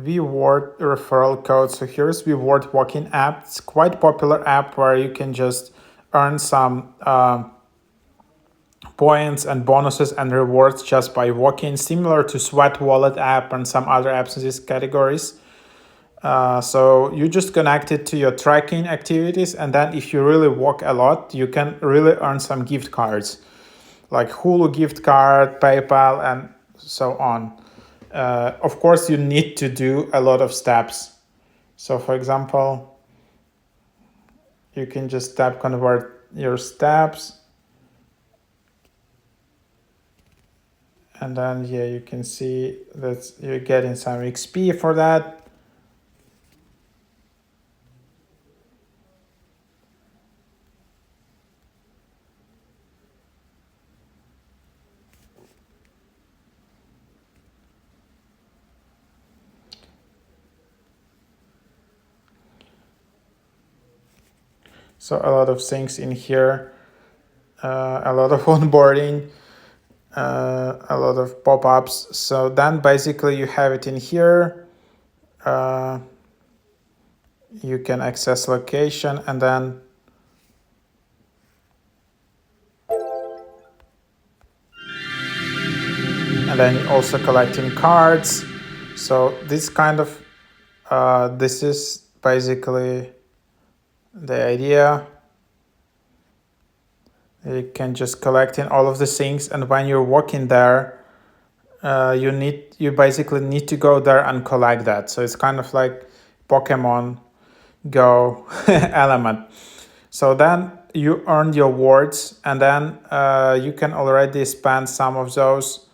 WeWard referral code. So here's WeWard Walking app. It's quite popular app where you can just earn some points and bonuses and rewards just by walking, similar to Sweat Wallet app and some other apps in these categories. So you just connect it to your tracking activities, and then if you really walk a lot, you can really earn some gift cards, like Hulu gift card, PayPal, and so on. Of course, you need to do a lot of steps. So for example, you can just tap convert your steps. And then, yeah, you can see that you're getting some XP for that. So a lot of things in here, a lot of onboarding, a lot of pop-ups. So then basically you have it in here. You can access location, and then also collecting cards. So this kind of this is basically the idea. You can just collect in all of the things, and when you're walking there, you basically need to go there and collect that. So it's kind of like Pokemon Go element. So then you earn your words, and then you can already spend some of those.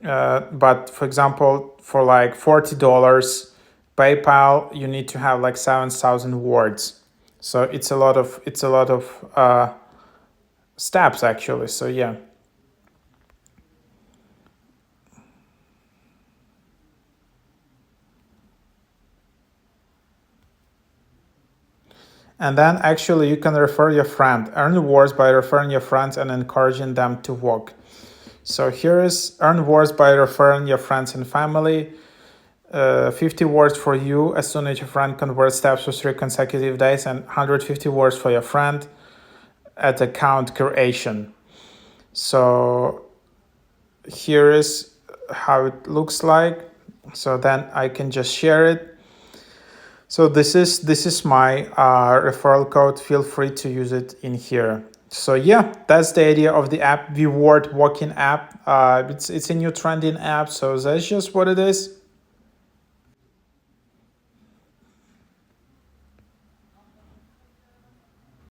But for example, for like $40 PayPal, you need to have like 7,000 words. So it's a lot of steps actually. So yeah. And then actually you can refer your friend, earn rewards by referring your friends and encouraging them to walk. So here is earn rewards by referring your friends and family. 50 words for you as soon as your friend converts steps for 3 consecutive days, and 150 words for your friend at account creation. So here is how it looks like. So then I can just share it. So this is my referral code. Feel free to use it in here. So yeah, that's the idea of the app, WeWard Walking app. It's a new trending app. So that's just what it is.